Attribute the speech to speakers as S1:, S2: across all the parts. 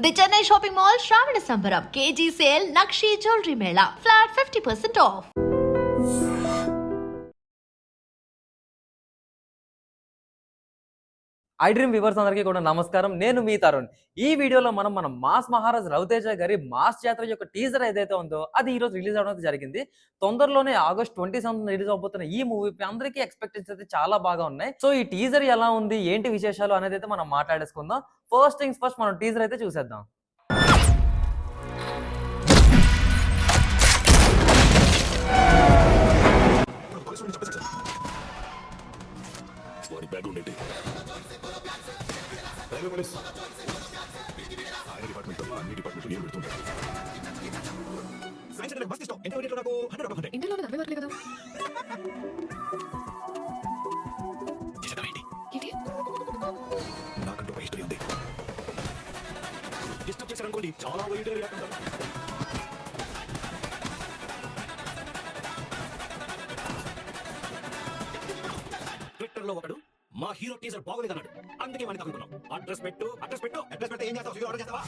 S1: The Chennai shopping mall శ్రావణ సంబరం KG sale nakshi jewellery Mela flat 50% of.
S2: I dream viewers అందరికీ కూడా నమస్కారం. నేను మీ తరుణ్. ఈ వీడియోలో మన మాస్ మహారాజ్ రవితేజ గారి మాస్ జాతర యొక్క టీజర్ ఏదైతే ఉందో అది ఈ రోజు రిలీజ్ అవడం జరిగింది. తొందరలోనే ఆగస్ట్ 27 రిలీజ్ అవబోతున్న ఈ మూవీ అందరికీ ఎక్స్పెక్టేషన్స్ అయితే చాలా బాగా ఉన్నాయి. సో ఈ టీజర్ ఎలా ఉంది, ఏంటి విశేషాలు అనేది అయితే మనం మాట్లాడేసుకుందాం. ఫస్ట్ థింగ్స్ ఫస్ట్, మనం టీజర్ అయితే చూసేద్దాం.
S3: ఇంటిలో నవ్వే వర్లే కదా.
S4: నాకంటూ ఒక హిస్టరీ ఉంది. డిస్టర్బ్ చేశారనుకోండి చాలా వైడ్ రియాక్ట్ అవుతారు. ట్విట్టర్ లో ఒకడు మా హీరో టీజర్ బాగుంది అన్నాడు. అందుకే మనకి తగ్గుతున్నాం. అడ్రస్ పెట్టు ఏం చేస్తావు? ఆర్డర్ చేస్తావా?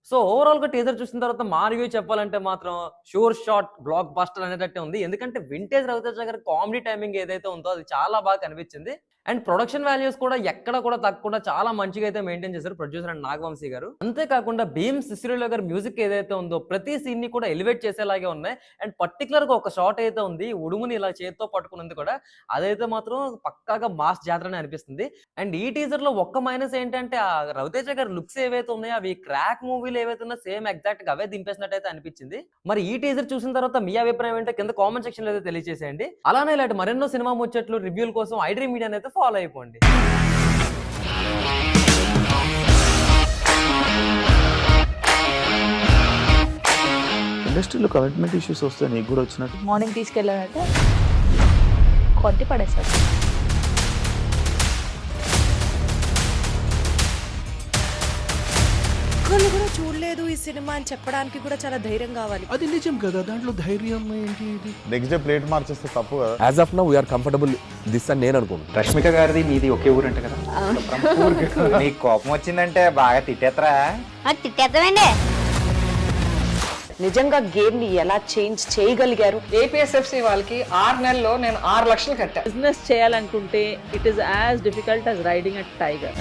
S2: సో ఓవరాల్ గా టీజర్ చూసిన తర్వాత మా రివ్యూ చెప్పాలంటే మాత్రం షూర్ షాట్ బ్లాక్ బస్టర్ అనేటట్టే ఉంది. ఎందుకంటే వింటేజ్ రవితేజ గారి కామెడీ టైమింగ్ ఏదైతే ఉందో అది చాలా బాగా కనిపించింది. అండ్ ప్రొడక్షన్ వాల్యూస్ కూడా ఎక్కడ కూడా తగ్గకుండా చాలా మంచిగా అయితే మెయింటైన్ చేశారు ప్రొడ్యూసర్ అండ్ నాగవంశీ గారు. అంతేకాకుండా భీమ్ సిసిరోలో గారి మ్యూజిక్ ఏదైతే ఉందో ప్రతి సీన్ ని కూడా ఎలివేట్ చేసేలాగే ఉన్నాయి. అండ్ పర్టికులర్ గా ఒక షాట్ అయితే ఉంది, ఉడుముని ఇలా చేతితో పట్టుకున్నది కూడా, అదైతే మాత్రం పక్కాగా మాస్ జాతరనే అనిపిస్తుంది. అండ్ ఈ టీజర్ లో ఒక్క మైనస్ ఏంటంటే ఆ రవితేజ గారి లుక్స్ ఏవైతే ఉన్నాయో అవి క్రాక్ మూవీలో ఏవైతే ఉన్నా సేమ్ ఎగ్జాక్ట్ గా అవే దింపేసినట్టు అనిపించింది. మరి ఈ టీజర్ చూసిన తర్వాత మీ అభిప్రాయం ఏంటో కింద కామెంట్ సెక్షన్ లో అయితే తెలియజేసేయండి. అలానే ఇలాంటి మరెన్నో సినిమా ముచ్చట్లు రివ్యూల కోసం ఐ డ్రీమ్ మీడియా అయితే ఫాలో అయిపోండి.
S5: ఇండస్ట్రీలో కమిట్మెంట్ ఇష్యూస్ వస్తే నీకు కూడా వచ్చినట్టు
S3: మార్నింగ్ తీసుకెళ్ళాడంటే కొట్టి పడేస్తాడు.
S6: ఒక్కళ్ళు కూడా చూడలేదు ఈ సినిమా అని చెప్పడానికి కూడా చాలా ధైర్యం కావాలి.
S5: అది నిజం కదా, దాంట్లో ధైర్యం ఏంటి?
S7: నెక్స్ట్ డే ప్లేట్ మార్చేస్తే తప్పు కదా.
S8: As of now we are comfortable this అని నేను అనుకుంటున్నాను.
S9: రష్మిక గారిది మీది ఒకే ఊరు అంట కదా. నీకు కోపం వచ్చిందంటే బాగా తిట్టేత్తరా?
S1: తిట్టేద్దామండి.
S6: నిజంగా గేమ్ ని ఎలా చేంజ్ చేయగలిగారు?
S10: ఏపీఎస్ఎఫ్సి వాళ్ళకి 6 నెలల్లో నేను 6 లక్షలు కట్టా.
S3: బిజినెస్ చేయాలనుకుంటే it is as difficult as riding a tiger.